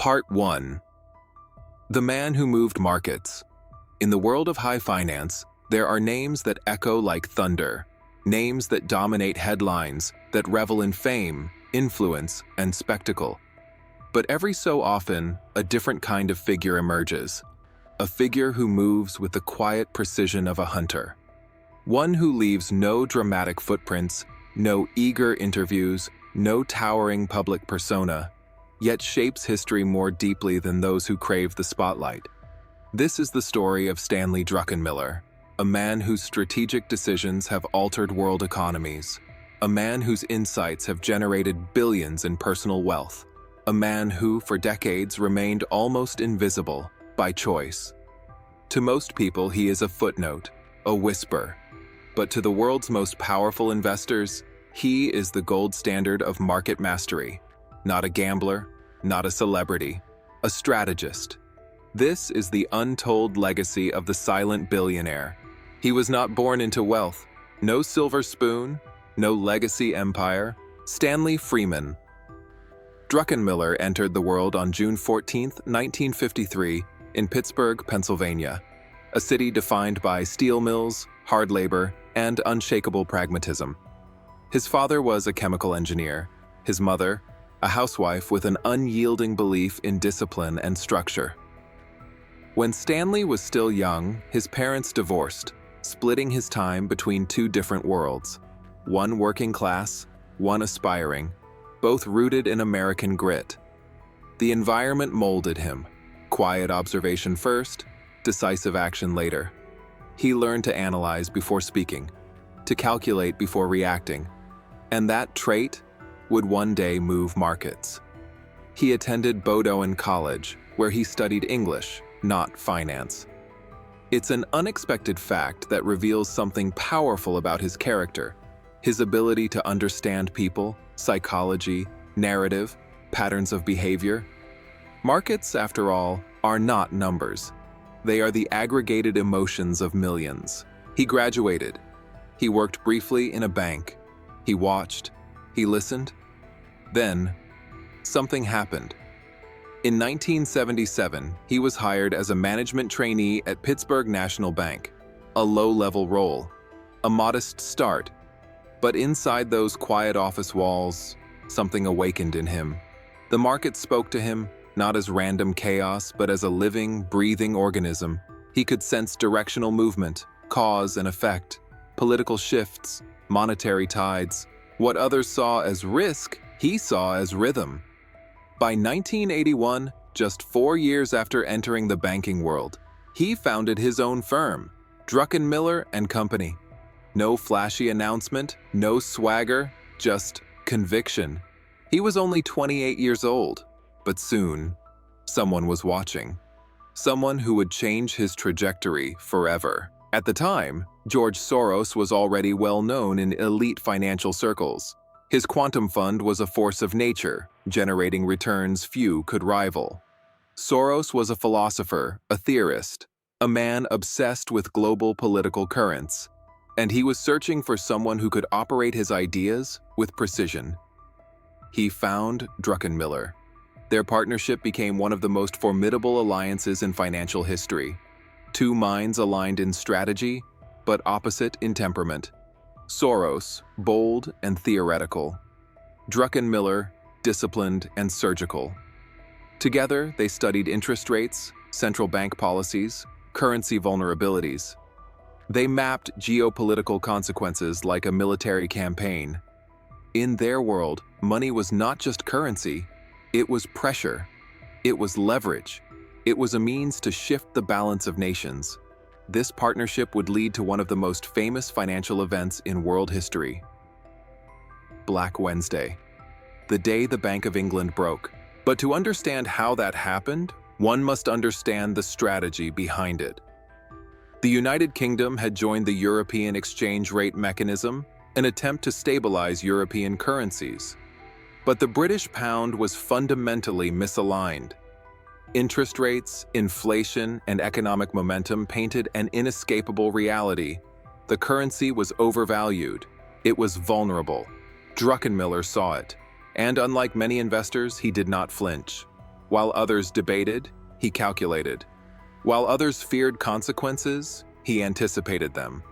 Part 1. The Man Who Moved Markets. In the world of high finance, there are names that echo like thunder, names that dominate headlines, that revel in fame, influence, and spectacle. But every so often, a different kind of figure emerges, a figure who moves with the quiet precision of a hunter. One who leaves no dramatic footprints, no eager interviews, no towering public persona, yet shapes history more deeply than those who crave the spotlight. This is the story of Stanley Druckenmiller, a man whose strategic decisions have altered world economies, a man whose insights have generated billions in personal wealth, a man who, for decades, remained almost invisible by choice. To most people, he is a footnote, a whisper, but to the world's most powerful investors, he is the gold standard of market mastery. Not a gambler, not a celebrity, a strategist. This is the untold legacy of the silent billionaire. He was not born into wealth. No silver spoon, no legacy empire. Stanley Freeman. Druckenmiller entered the world on June 14, 1953, in Pittsburgh, Pennsylvania, a city defined by steel mills, hard labor, and unshakable pragmatism. His father was a chemical engineer, his mother, a housewife with an unyielding belief in discipline and structure. When Stanley was still young, his parents divorced, splitting his time between two different worlds, one working class, one aspiring, both rooted in American grit. The environment molded him, quiet observation first, decisive action later. He learned to analyze before speaking, to calculate before reacting, and that trait would one day move markets. He attended Bowdoin College, where he studied English, not finance. It's an unexpected fact that reveals something powerful about his character, his ability to understand people, psychology, narrative, patterns of behavior. Markets, after all, are not numbers. They are the aggregated emotions of millions. He graduated. He worked briefly in a bank. He watched. He listened. Then, something happened. In 1977, he was hired as a management trainee at Pittsburgh National Bank, a low-level role, a modest start. But inside those quiet office walls, something awakened in him. The market spoke to him, not as random chaos, but as a living, breathing organism. He could sense directional movement, cause and effect, political shifts, monetary tides. What others saw as risk, he saw as rhythm. By 1981, just 4 years after entering the banking world, he founded his own firm, Druckenmiller and Company. No flashy announcement, no swagger, just conviction. He was only 28 years old, but soon, someone was watching. Someone who would change his trajectory forever. At the time, George Soros was already well known in elite financial circles. His quantum fund was a force of nature, generating returns few could rival. Soros was a philosopher, a theorist, a man obsessed with global political currents, and he was searching for someone who could operate his ideas with precision. He found Druckenmiller. Their partnership became one of the most formidable alliances in financial history. Two minds aligned in strategy, but opposite in temperament. Soros, bold and theoretical. Druckenmiller, disciplined and surgical. Together, they studied interest rates, central bank policies, currency vulnerabilities. They mapped geopolitical consequences like a military campaign. In their world, money was not just currency, it was pressure, it was leverage, it was a means to shift the balance of nations. This partnership would lead to one of the most famous financial events in world history. Black Wednesday, the day the Bank of England broke. But to understand how that happened, one must understand the strategy behind it. The United Kingdom had joined the European exchange rate mechanism, an attempt to stabilize European currencies. But the British pound was fundamentally misaligned. Interest rates, inflation, and economic momentum painted an inescapable reality. The currency was overvalued. It was vulnerable. Druckenmiller saw it, and unlike many investors, he did not flinch. While others debated, he calculated. While others feared consequences, he anticipated them.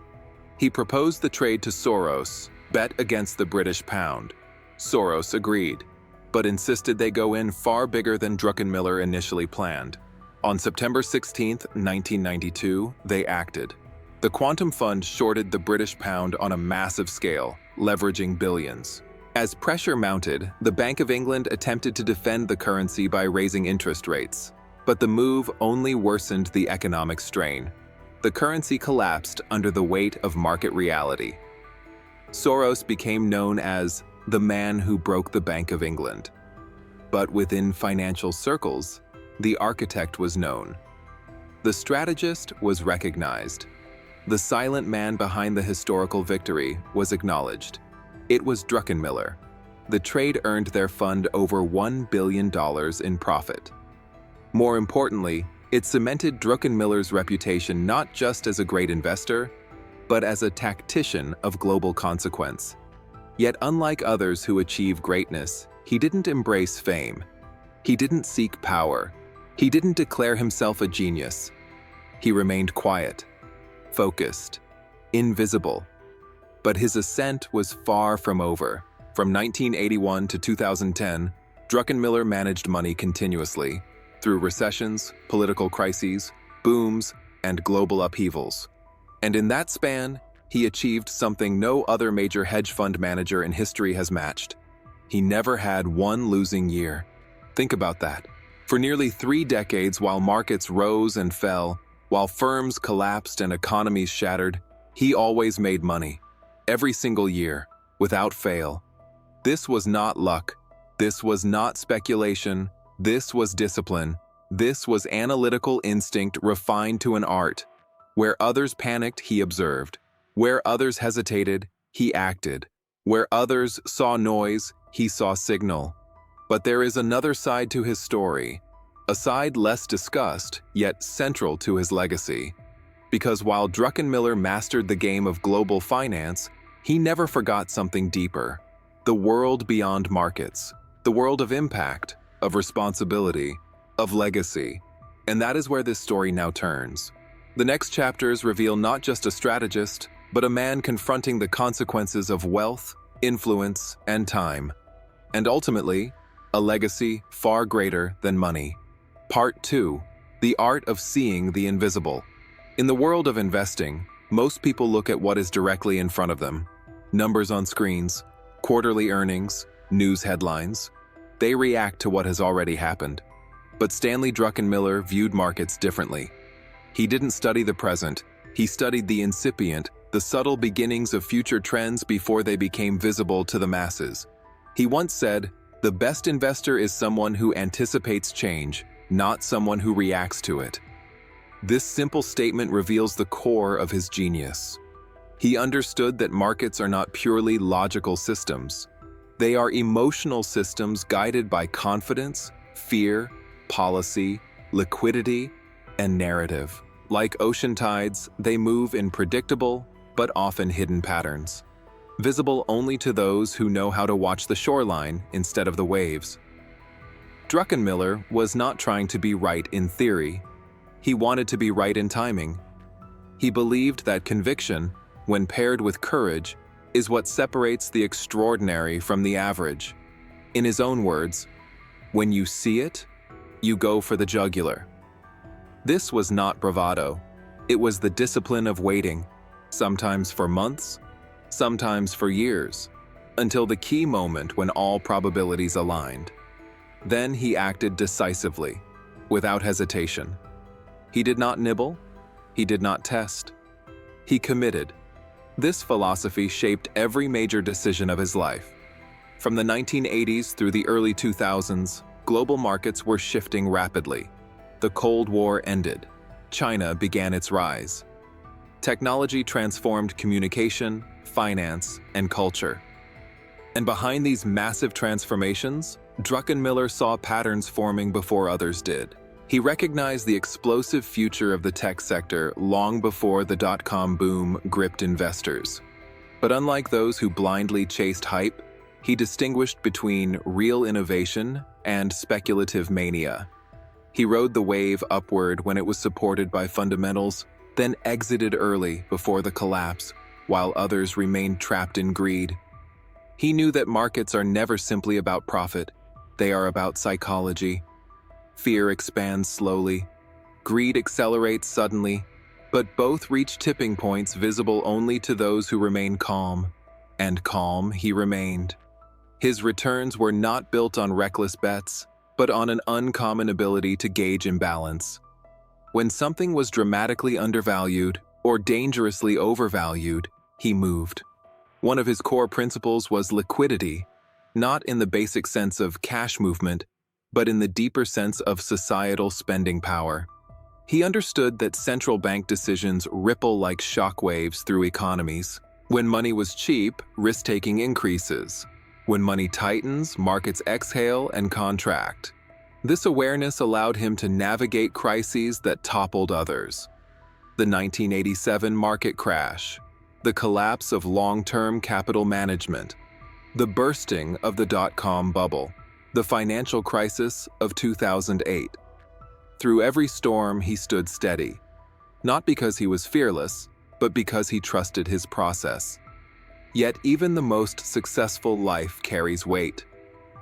He proposed the trade to Soros, bet against the British pound. Soros agreed, but insisted they go in far bigger than Druckenmiller initially planned. On September 16, 1992, they acted. The quantum fund shorted the British pound on a massive scale, leveraging billions. As pressure mounted, the Bank of England attempted to defend the currency by raising interest rates. But the move only worsened the economic strain. The currency collapsed under the weight of market reality. Soros became known as the man who broke the Bank of England. But within financial circles, the architect was known. The strategist was recognized. The silent man behind the historical victory was acknowledged. It was Druckenmiller. The trade earned their fund over $1 billion in profit. More importantly, it cemented Druckenmiller's reputation not just as a great investor, but as a tactician of global consequence. Yet unlike others who achieve greatness, he didn't embrace fame. He didn't seek power. He didn't declare himself a genius. He remained quiet, focused, invisible. But his ascent was far from over. From 1981 to 2010, Druckenmiller managed money continuously, through recessions, political crises, booms, and global upheavals. And in that span, he achieved something no other major hedge fund manager in history has matched. He never had one losing year. Think about that. For nearly 3 decades, while markets rose and fell, while firms collapsed and economies shattered, he always made money. Every single year, without fail. This was not luck. This was not speculation. This was discipline. This was analytical instinct refined to an art. Where others panicked, he observed. Where others hesitated, he acted. Where others saw noise, he saw signal. But there is another side to his story, a side less discussed, yet central to his legacy. Because while Druckenmiller mastered the game of global finance, he never forgot something deeper. The world beyond markets. The world of impact, of responsibility, of legacy. And that is where this story now turns. The next chapters reveal not just a strategist, but a man confronting the consequences of wealth, influence, and time. And ultimately, a legacy far greater than money. Part 2. The Art of Seeing the Invisible. In the world of investing, most people look at what is directly in front of them. Numbers on screens, quarterly earnings, news headlines. They react to what has already happened. But Stanley Druckenmiller viewed markets differently. He didn't study the present. He studied the incipient, the subtle beginnings of future trends before they became visible to the masses. He once said, "The best investor is someone who anticipates change, not someone who reacts to it." This simple statement reveals the core of his genius. He understood that markets are not purely logical systems. They are emotional systems guided by confidence, fear, policy, liquidity, and narrative. Like ocean tides, they move in predictable, but often hidden patterns, visible only to those who know how to watch the shoreline instead of the waves. Druckenmiller was not trying to be right in theory. He wanted to be right in timing. He believed that conviction, when paired with courage, is what separates the extraordinary from the average. In his own words, when you see it, you go for the jugular. This was not bravado. It was the discipline of waiting, sometimes for months, sometimes for years, until the key moment when all probabilities aligned. Then he acted decisively, without hesitation. He did not nibble. He did not test. He committed. This philosophy shaped every major decision of his life. From the 1980s through the early 2000s, global markets were shifting rapidly. The Cold War ended. China began its rise. Technology transformed communication, finance, and culture. And behind these massive transformations, Druckenmiller saw patterns forming before others did. He recognized the explosive future of the tech sector long before the dot-com boom gripped investors. But unlike those who blindly chased hype, He distinguished between real innovation and speculative mania. He rode the wave upward when it was supported by fundamentals, then exited early before the collapse, while others remained trapped in greed. He knew that markets are never simply about profit. They are about psychology. Fear expands slowly. Greed accelerates suddenly, but both reach tipping points visible only to those who remain calm. And calm he remained. His returns were not built on reckless bets, but on an uncommon ability to gauge imbalance. When something was dramatically undervalued or dangerously overvalued, he moved. One of his core principles was liquidity, not in the basic sense of cash movement, but in the deeper sense of societal spending power. He understood that central bank decisions ripple like shockwaves through economies. When money was cheap, risk-taking increases. When money tightens, markets exhale and contract. This awareness allowed him to navigate crises that toppled others. The 1987 market crash, the collapse of long-term capital management, the bursting of the dot-com bubble, the financial crisis of 2008. Through every storm, he stood steady, not because he was fearless, but because he trusted his process. Yet even the most successful life carries weight.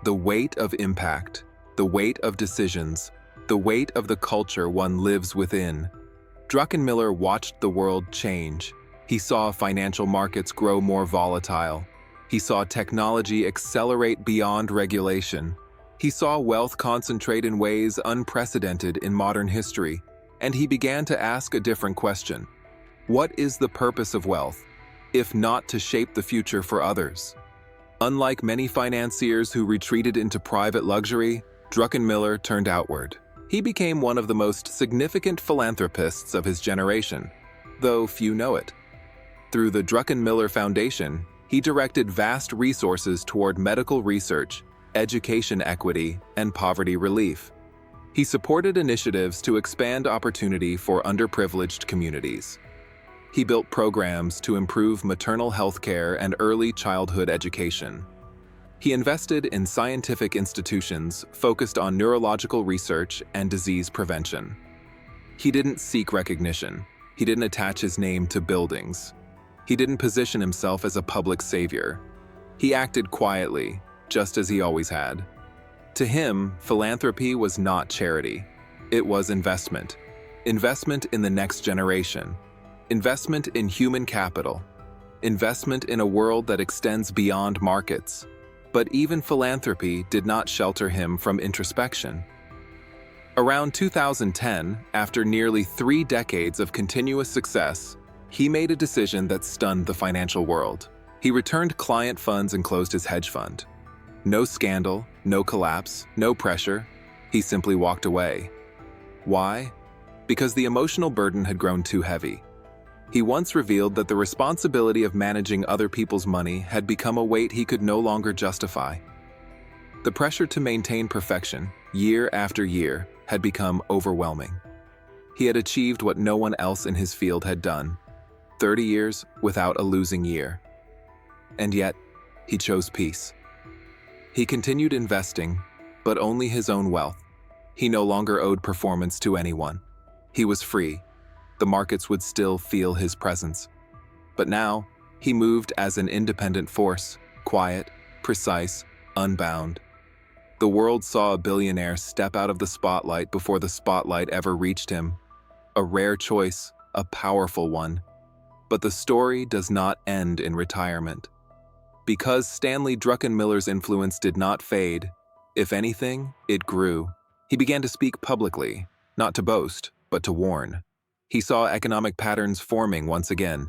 The weight of impact, the weight of decisions, the weight of the culture one lives within. Druckenmiller watched the world change. He saw financial markets grow more volatile. He saw technology accelerate beyond regulation. He saw wealth concentrate in ways unprecedented in modern history, and he began to ask a different question. What is the purpose of wealth, if not to shape the future for others? Unlike many financiers who retreated into private luxury, Druckenmiller turned outward. He became one of the most significant philanthropists of his generation, though few know it. Through the Druckenmiller Foundation, he directed vast resources toward medical research, education equity, and poverty relief. He supported initiatives to expand opportunity for underprivileged communities. He built programs to improve maternal health care and early childhood education. He invested in scientific institutions focused on neurological research and disease prevention. He didn't seek recognition. He didn't attach his name to buildings. He didn't position himself as a public savior. He acted quietly, just as he always had. To him, philanthropy was not charity. It was investment. Investment in the next generation. Investment in human capital. Investment in a world that extends beyond markets. But even philanthropy did not shelter him from introspection. Around 2010, after nearly 3 decades of continuous success, he made a decision that stunned the financial world. He returned client funds and closed his hedge fund. No scandal, no collapse, no pressure. He simply walked away. Why? Because the emotional burden had grown too heavy. He once revealed that the responsibility of managing other people's money had become a weight he could no longer justify. The pressure to maintain perfection, year after year, had become overwhelming. He had achieved what no one else in his field had done, 30 years without a losing year. And yet, he chose peace. He continued investing, but only his own wealth. He no longer owed performance to anyone. He was free. The markets would still feel his presence. But now, he moved as an independent force, quiet, precise, unbound. The world saw a billionaire step out of the spotlight before the spotlight ever reached him. A rare choice, a powerful one. But the story does not end in retirement. Because Stanley Druckenmiller's influence did not fade, if anything, it grew. He began to speak publicly, not to boast, but to warn. He saw economic patterns forming once again.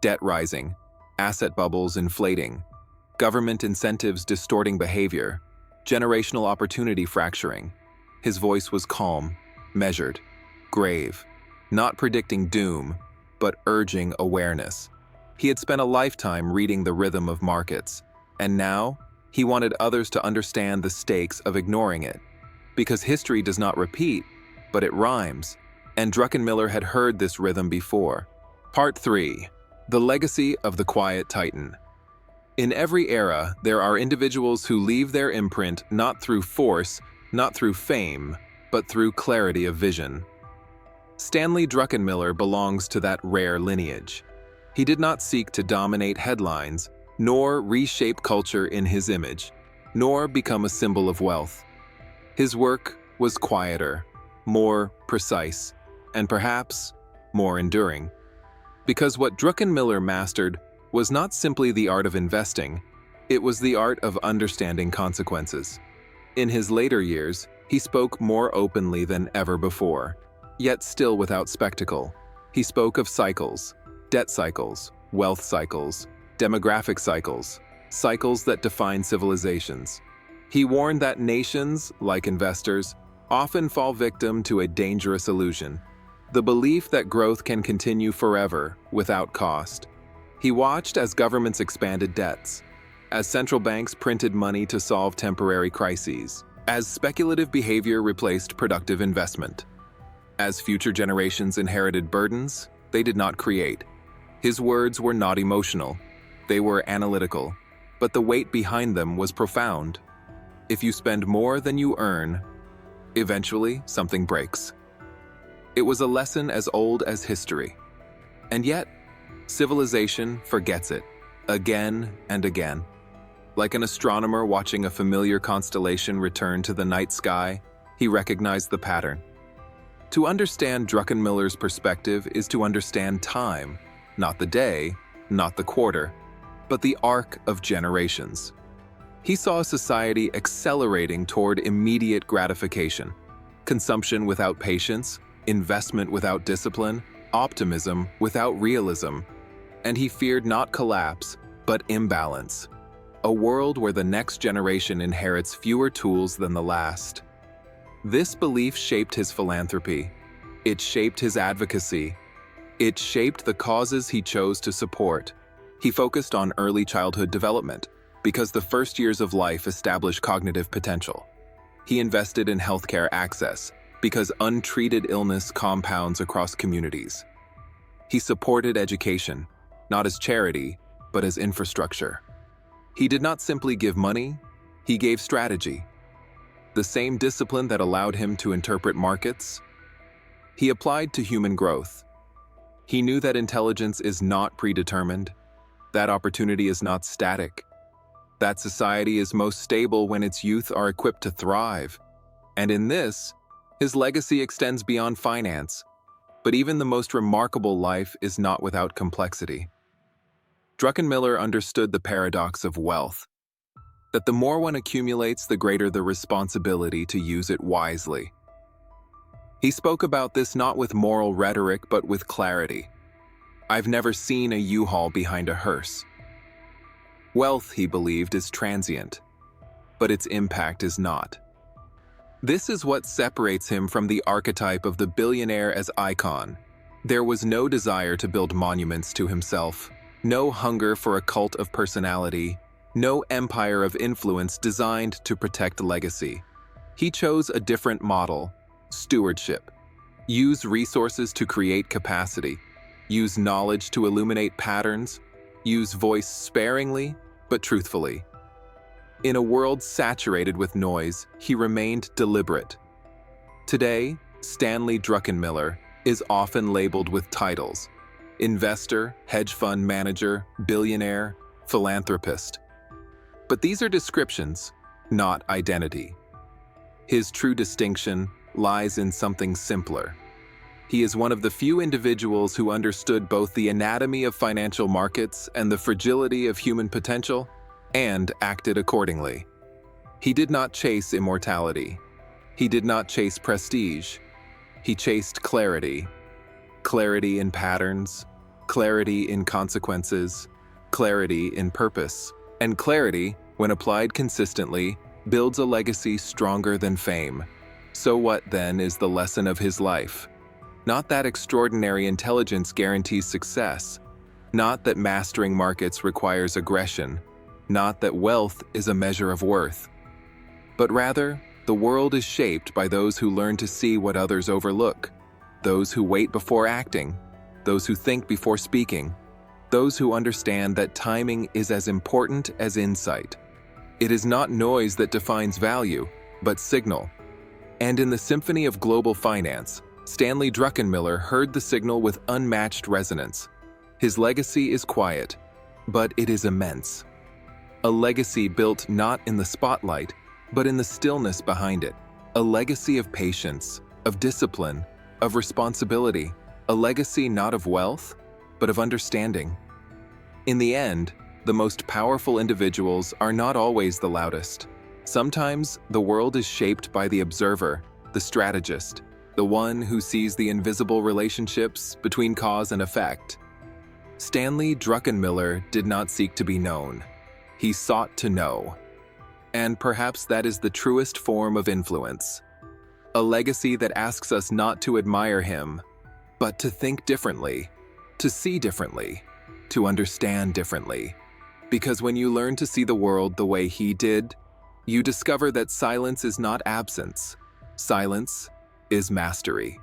Debt rising, asset bubbles inflating, government incentives distorting behavior, generational opportunity fracturing. His voice was calm, measured, grave, not predicting doom, but urging awareness. He had spent a lifetime reading the rhythm of markets, and now he wanted others to understand the stakes of ignoring it. Because history does not repeat, but it rhymes, and Druckenmiller had heard this rhythm before. Part 3. The Legacy of the Quiet Titan. In every era, there are individuals who leave their imprint not through force, not through fame, but through clarity of vision. Stanley Druckenmiller belongs to that rare lineage. He did not seek to dominate headlines, nor reshape culture in his image, nor become a symbol of wealth. His work was quieter, more precise, and perhaps more enduring. Because what Druckenmiller mastered was not simply the art of investing, it was the art of understanding consequences. In his later years, he spoke more openly than ever before, yet still without spectacle. He spoke of cycles, debt cycles, wealth cycles, demographic cycles, cycles that define civilizations. He warned that nations, like investors, often fall victim to a dangerous illusion, the belief that growth can continue forever without cost. He watched as governments expanded debts, as central banks printed money to solve temporary crises, as speculative behavior replaced productive investment. As future generations inherited burdens they did not create. His words were not emotional, they were analytical, but the weight behind them was profound. If you spend more than you earn, eventually something breaks. It was a lesson as old as history. And yet, civilization forgets it, again and again. Like an astronomer watching a familiar constellation return to the night sky, he recognized the pattern. To understand Druckenmiller's perspective is to understand time, not the day, not the quarter, but the arc of generations. He saw a society accelerating toward immediate gratification, consumption without patience, investment without discipline, optimism without realism, and he feared not collapse, but imbalance. A world where the next generation inherits fewer tools than the last. This belief shaped his philanthropy. It shaped his advocacy. It shaped the causes he chose to support. He focused on early childhood development, because the first years of life establish cognitive potential. He invested in healthcare access, because untreated illness compounds across communities. He supported education, not as charity, but as infrastructure. He did not simply give money, he gave strategy. The same discipline that allowed him to interpret markets, he applied to human growth. He knew that intelligence is not predetermined, that opportunity is not static, that society is most stable when its youth are equipped to thrive. And in this, his legacy extends beyond finance. But even the most remarkable life is not without complexity. Druckenmiller understood the paradox of wealth, that the more one accumulates, the greater the responsibility to use it wisely. He spoke about this not with moral rhetoric, but with clarity. I've never seen a U-Haul behind a hearse. Wealth, he believed, is transient, but its impact is not. This is what separates him from the archetype of the billionaire as icon. There was no desire to build monuments to himself, no hunger for a cult of personality, no empire of influence designed to protect legacy. He chose a different model: stewardship. Use resources to create capacity. Use knowledge to illuminate patterns. Use voice sparingly, but truthfully. In a world saturated with noise, he remained deliberate. Today, Stanley Druckenmiller is often labeled with titles: investor, hedge fund manager, billionaire, philanthropist. But these are descriptions, not identity. His true distinction lies in something simpler. He is one of the few individuals who understood both the anatomy of financial markets and the fragility of human potential, and acted accordingly. He did not chase immortality. He did not chase prestige. He chased clarity. Clarity in patterns, clarity in consequences, clarity in purpose. And clarity, when applied consistently, builds a legacy stronger than fame. So what, then, is the lesson of his life? Not that extraordinary intelligence guarantees success, not that mastering markets requires aggression, not that wealth is a measure of worth, but rather, the world is shaped by those who learn to see what others overlook, those who wait before acting, those who think before speaking, those who understand that timing is as important as insight. It is not noise that defines value, but signal. And in the symphony of global finance, Stanley Druckenmiller heard the signal with unmatched resonance. His legacy is quiet, but it is immense. A legacy built not in the spotlight, but in the stillness behind it. A legacy of patience, of discipline, of responsibility. A legacy not of wealth, but of understanding. In the end, the most powerful individuals are not always the loudest. Sometimes the world is shaped by the observer, the strategist, the one who sees the invisible relationships between cause and effect. Stanley Druckenmiller did not seek to be known. He sought to know. And perhaps that is the truest form of influence. A legacy that asks us not to admire him, but to think differently, to see differently, to understand differently. Because when you learn to see the world the way he did, you discover that silence is not absence. Silence is mastery.